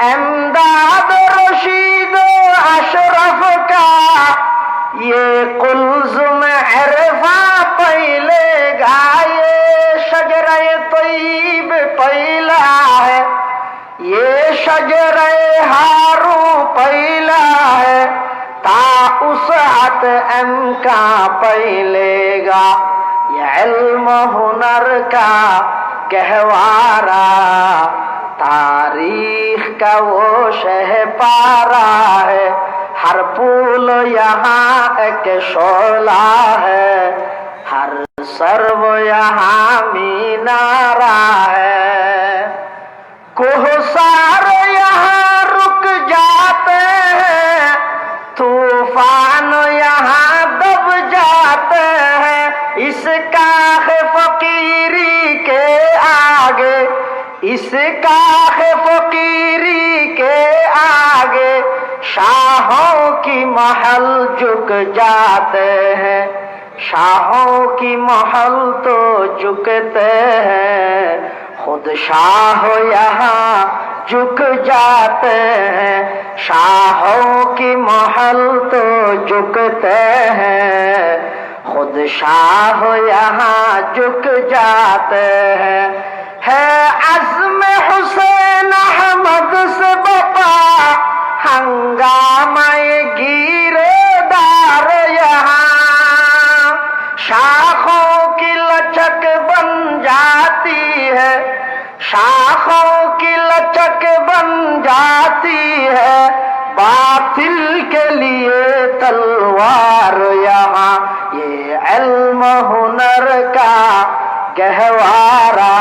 एमदाद रशीद अशरफ का ये कुल्जुम अरफा पहले गाये शजरे तैब पहला है, ये शजरे हारू पहला है, ता उसअत एम का पहलेगा ये इल्म हुनर का गहवारा, तारीख का वो शहपारा है, हर पुल यहाँ एक शोला है, हर सर्व यहाँ मीनारा है। कोहसार यहाँ रुक जाते हैं, तूफान यहाँ दब जाते हैं, इसका फकीरी के आगे, इसका फकीरी के आगे शाहों की महल झुक जाते हैं, शाहों की महल तो झुकते हैं, खुद शाह यहाँ झुक जाते हैं, शाहों की महल तो झुकते हैं, खुद शाह यहाँ झुक जाते हैं। है अज़्म हुसैन अहमद से बपा हंगामे गिरदार यहाँ, शाखों की लचक बन जाती है, शाखों की लचक बन जाती है, बातिल के लिए तलवार यहाँ, ये इल्म हुनर का गहवारा,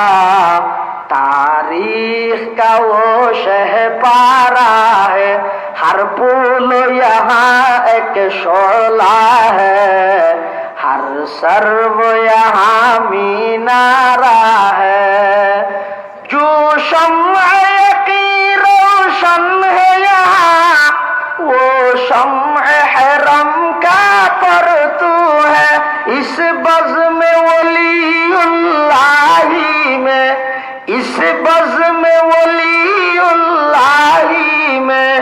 तारीख का वो शहपारा है, हर पुल यहाँ एक शोला है, हर सर्व यहाँ मीनारा है। जो शम्अ यकीन रोशन है यहाँ, वो शम्अ हरम का परतू है, इस बज़्म वलीउल्लाही में, इस बज़्म वलीउल्लाही में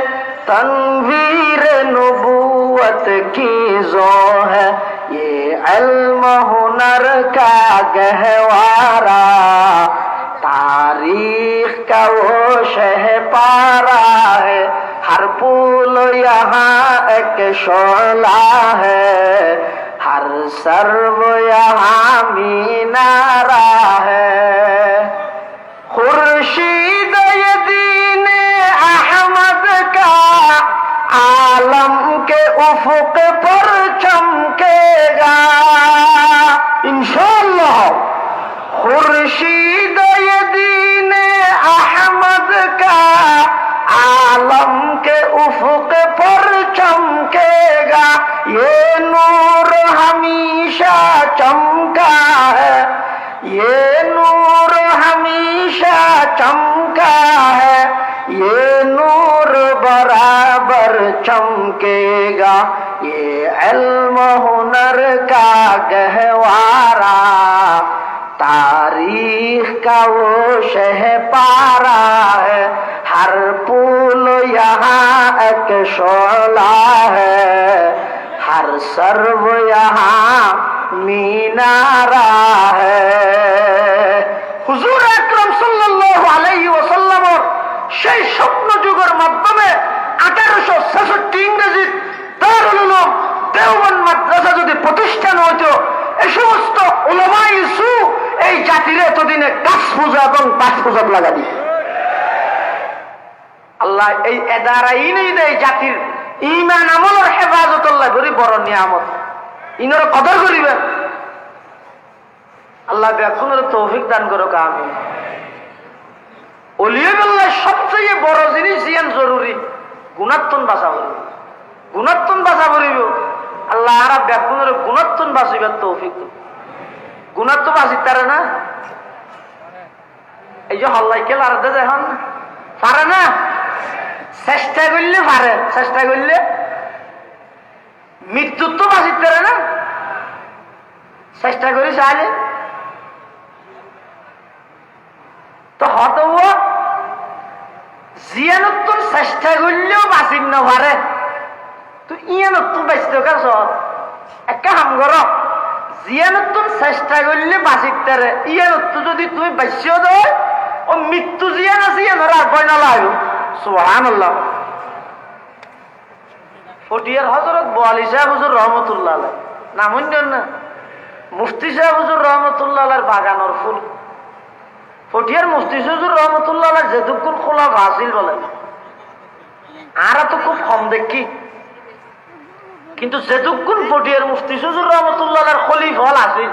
तनवीर नबूवत की ज़ो है, ये इल्म हुनर का गहवारा, तारीख का वो शहपारा है, हर पुल यहाँ एक शोला है, हर सर्व यहाँ मीनारा है। खुर्शीद ये दीन अहमद का आलम के उफुक पर चमकेगा इंशाअल्लाह। खुर्शीद ये दीन अहमद का आलम के उफुक पर चमकेगा, ये नूर हमेशा चमका है, ये नूर हमेशा चमका है, ये नूर बराबर चमकेगा, ये इल्म हुनर का गहवारा, तारीख का वो शहपारा है, हर पुल यहाँ एक शोला है, हर सर्व यहाँ मीनारा है। हुजूर আকরাম সাল্লাল্লাহু আলাইহি ওয়াসাল্লামের সেই স্বপ্ন যুগের মাধ্যমে 1866 ইংরেজির দারুল উলুম দেওবন্দ মাদ্রাসা যদি প্রতিষ্ঠান হতো, এই সমস্ত উলামায়ে সু এই জাতির এতদিনে গাছ পূজা এবং বাস পূজা লাগা দিত। আল্লাহ এই এদারাইনই দেয় জাতির ঈমান আমলের হেফাজত আল্লাহ করি বড় নিয়ামত, ইনর কদর করিবেন। আল্লাহ ব্যাকুনের তৌফিক দান করুক, আমিন। ওলিয়াল্লাহ সবচেয়ে বড় জিনিস জিয়ান জরুরি গুণাত্তন বাঁচা করিব, গুণাত্তন বাঁচা করিব। আল্লাহ আর ব্যাকুনের গুণাত্তন বাঁচিবার তৌফিক, গুণাত্ম বাঁচিত তারে না। এই যে হল্লাই খেল আর এখন পারে না, চেষ্টা করলে পারে, চেষ্টা করলে মৃত্যুর তো বাঁচিত পারে না, চেষ্টা করি চাইলে তো হত জিয়ানত্তর চেষ্টা করলেও বাঁচিন নপারে তুই ইয়ানত্তর বাঁচতে কাছ একটা হাম কর জিয়ানত্তর চেষ্টা করলে বাঁচিতে ইয়ানত্তর যদি তুমি বাঁচিও দেয় ও মৃত্যু জিয়ান আছে ইয়ানোর আর বয় নালা হইব সুবহানাল্লাহ। ফটিয়ার হযরত বোয়ালি সাহেব হুজুর রহমতুল্লাহ আলাইহি নাম হইলেন না মুফতি সাহেব হুজুর রহমতুল্লাহ আলাইহির বাগানোর ফুল ফটিয়ার মুফতি হুজুর রহমতুল্লাহ আলাইহি যেটুকুন খোলা ভাসিল বলে আর তো খুব কম দেখি কিন্তু যেটুকুন ফটিয়ার মুফতি হুজুর রহমতুল্লাহ আলাইহির খলিফ হল আসিল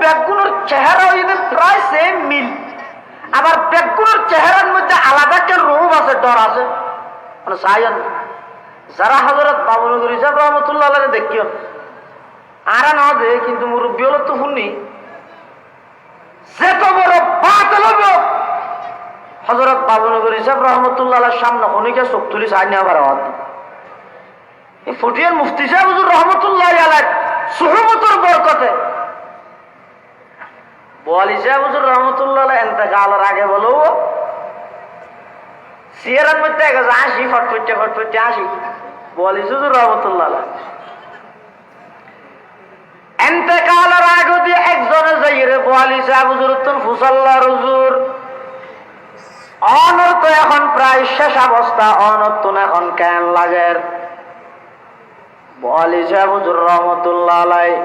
ব্যাগগুলোর চেহারা হইতে প্রায় সেম মিল আবার ব্যাগগুলোর চেহারার মধ্যে আলাদা একটা রূপ আছে ডর আছে মানে সায়ন যারা হযরত বাবুনগরী সাহেব রহমতুল্লাহ আলাইহি দেখিও আর না দে কিন্তু মুরব্বী হলো তো শুনি যেত বড় বাতিল হবে হযরত বাবুনগরী সাহেব রহমতুল্লাহ আলাইহির সামনে অনেকে চোখ তুলি চাই না পারে এই ফটিয়ার মুফতি সাহেব হুজুর রহমতুল্লাহ আলাইহি সুহবতের বরকতে বোয়ালি সাহেব হুজুর রহমতুল্লাহ আলাইহি ইন্তেকালের আগে বলো সিয়ারার মধ্যে আসি ফটফটে আসি বোয়ালি হুজুর রহমতুল্লাহ আলাইহি ইন্তেকালের আগে দিয়ে একজনে যাইরে বোয়ালি সাহেব হুজুর তুন ফুসাল্লার হুজুর অনর তো এখন প্রায় শেষ অবস্থা অনর তো এখন কেন লাগের বোয়ালি সাহেব হুজুর রহমতুল্লাহ আলাইহি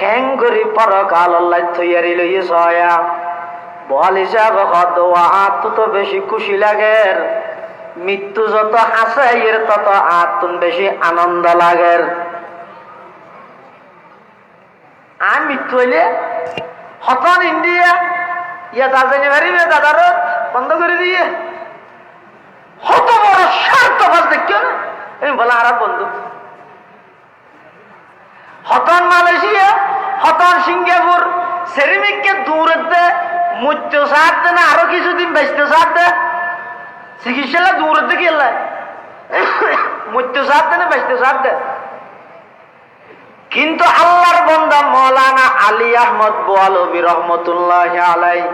কেন করি পরকাল আল্লাহ তৈয়ারি লইয়ে সয়া বোয়ালি সাহেব কদওয়া তো বেশি খুশি লাগের মৃত্যু যত আছে এর তত আতুন বেশি আনন্দ লাগের আর মৃত্যু হইলে হতন ইন্ডিয়া ইয়া দাদানি পারিবে দাদার বন্ধ করে দিয়ে হত বড় স্বার্থ বাস দেখিও না আমি বলা আর বন্ধু হতন মালয়েশিয়া হতন সিঙ্গাপুর সেরিমিককে দূরতে মৃত্যু সাথে না আরো কিছুদিন বেঁচতে সাথে চিকিৎসা দূরতে গেলে মৃত্যু সাথে না বেঁচতে সাথে কিন্তু আল্লাহর বান্দা মাওলানা আলী আহমদ বোয়ালবী রহমতুল্লাহ আলাইহি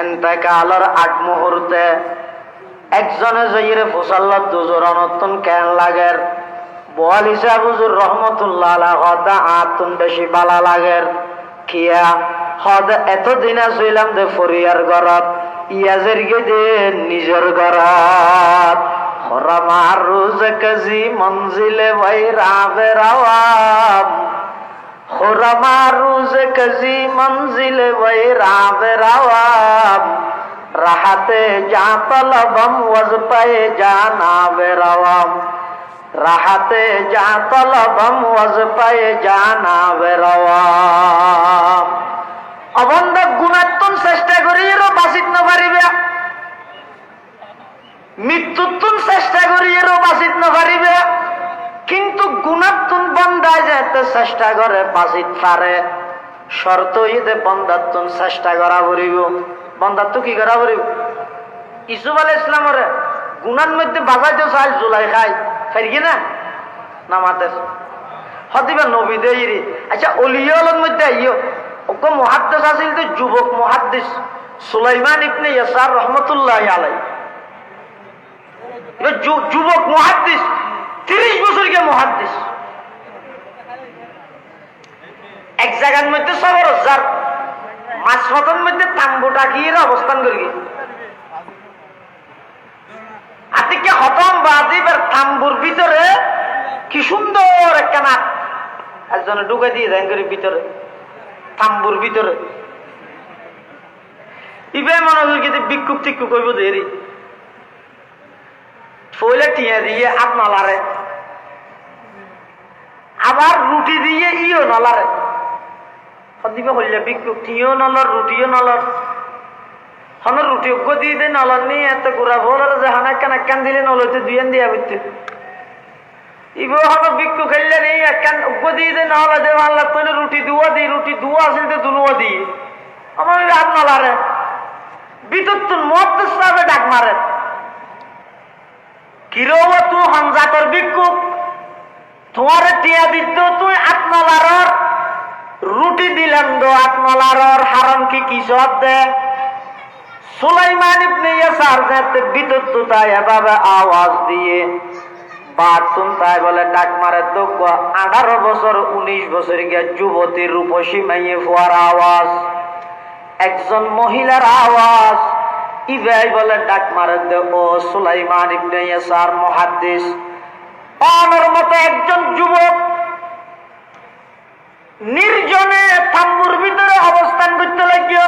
ইন্তেকালের আগ মুহূর্তে একজনে যাইরে ফুসাল্লাত দুজুর অনতন কেন লাগের বোয়ালি সাহেব হুজুর রহমতুল্লাহ আলাইহি হদা আতুন বেশি বালা লাগের কিয়া হদ এতদিন আসইলাম দে ফরিয়ার ঘরত ইয়াজের গেদে নিজের ঘরত খরামার রোজ কাজি মঞ্জিলে বাইরা বেরাওয়াম খরামার রোজ কাজি মঞ্জিলে বাইরা বেরাওয়াম রাহাতে যা তলবম ওয়াজ পায়ে জানা বেরাওয়াম রাহাতে যা তলবম ওয়াজ পায়ে জানা বেরাওয়াম অবন্ধ গুণাত্মন চেষ্টা করি এরও বাঁচিত নপারিবে মৃত্যুত্বন চেষ্টা করি এরও বাঁচিত নপারিবে কিন্তু গুণাত্মন বন্ধায় যেতে চেষ্টা করে বাঁচিত পারে শর্ত ইদে বন্ধাত্মন চেষ্টা করা করিব বন্ধাত্ম কি করা করিব ইসুফ আলাইহিস ইসলামের গুণার মধ্যে বাজাইতে চাই জুলাই খাই ফেরি না নামাতে হতিবা নবী দেইরি আচ্ছা অলিয়লের মধ্যে আইও ওকে মুহাদ্দিস আছিল তো যুবক মুহাদ্দিস সুলাইমান ইবনে ইয়াসার রহমতুল্লাহ আলাইহি যুবক মুহাদ্দিস 30 বছরকে মুহাদ্দিস এক জায়গার মধ্যে সবর যার মাঝপথের মধ্যে তাম্বুটা গিয়ে অবস্থান করি আতিকে খতম বাজিবের তাম্বুর ভিতরে কি সুন্দর একটা নাক একজনে ঢুকে দিয়ে দেন করে ভিতরে তাম্বুর ভিতরে ইবে মনে করি কিন্তু বিক্ষুপ টিক্ষুপ করব দেরি ফলে টিয়া দিয়ে আপ নলারে আবার রুটি দিয়ে ইও নলারে দিবে হইলে বিক্ষুপ টিও নলর রুটিও নলর হন রুটি অজ্ঞ দিয়ে দেয় নলর নিয়ে এত ঘুরা ভোলার যে হানা কান একখান দিলে নলতে দুইয়ান দিয়া বুঝতে ইবো হন বিক্ষু খেললে নেই একখান অজ্ঞ দিয়ে দেয় নহলে দেব আল্লাহ তৈলে রুটি দুয়া দিই রুটি দুয়া আসিল তো দুনুয়া দিই আমার হাত নলারে ভিতর তুন মত সাবে ডাক মারে কিরো তুই হংজাতর বিক্ষু তোমার টিয়া দিত তুই আত্মলার রুটি দিলাম দো আত্মলার হারণ কি কিসব দে সুলাইমান ইবনে ইয়াসার যাতে বিদ্যুৎতায় এভাবে আওয়াজ দিয়ে বাতুন তাই বলে ডাক মারে তো 18 বছর 19 বছর গিয়া যুবতীর রূপসী মাইয়ে ফোয়ার আওয়াজ, একজন মহিলার আওয়াজ। ইবাই বলে ডাক মারে দে ও সুলাইমান ইবনে ইয়াসার মুহাদ্দিস, আমার মতো একজন যুবক নির্জনে তাম্বুর ভিতরে অবস্থান করতে লাগিও,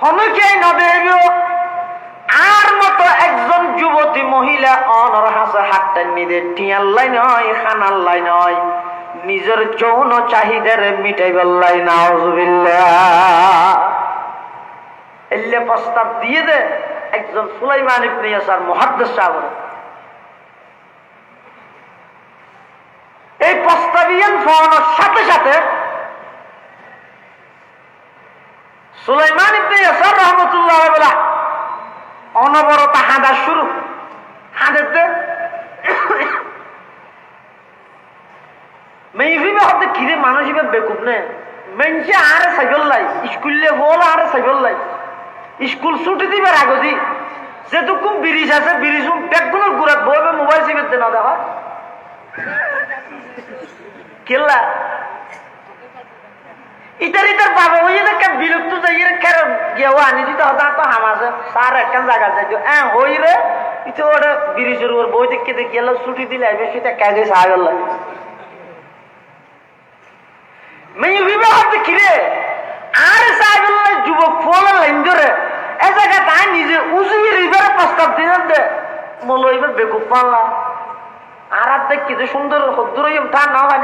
হনকেই না দেবিও। আর মতো একজন যুবতী মহিলা অনর হাসে হাতটা নিদে টিয়াল্লাই নয়, খানাল্লাই নয়, নিজের যৌন চাহিদার মিটাইবাল্লাই। নাউযুবিল্লাহ। এলে প্রস্তাব দিয়ে দে একজন সুলাইমান ইবনে ইয়াসার মুহাদ্দিস সাহেব। এই প্রস্তাবিয়ান ফোনের সাথে সাথে সুলাইমান ইবনে ইয়াসার রাহমাতুল্লাহ আলাইহি অনবরত হাঁদা শুরু। হাঁদাতে মেইভিবে হতে কিরে মানুষ হিসেবে বেকুব নে মেনছে আরে সাইকেল লাই স্কুলে হল আরে সাইকেল লাই স্কুল ছুটি দিবার আগদি যেটুকুম ব্রিজ আছে ব্রিজ ব্যাগগুলোর গুড়াত বইবে মোবাইল চিপে না দেখা কেল্লা ইতার ইতার বাবা ওই যে বিলুপ্ত যাই গেও আনি দিতে হতো তো হামাছে সার একখান জায়গা যাইতো হ্যাঁ হই রে ইতো ওটা ব্রিজের ওর বই দেখে দেখে গেল ছুটি দিলে আইবে সেটা কাজে সাহায্য লাগে। মেয়ে বিবাহ কিরে আর সাহায্য যুবক ফোন লাইন ধরে এ জায়গা তাই নিজে উজুবির এবারে প্রস্তাব দিলেন দে মলো এবার বেকুব পাল্লা আর দেখি যে সুন্দর হদ্দুর তা না হয়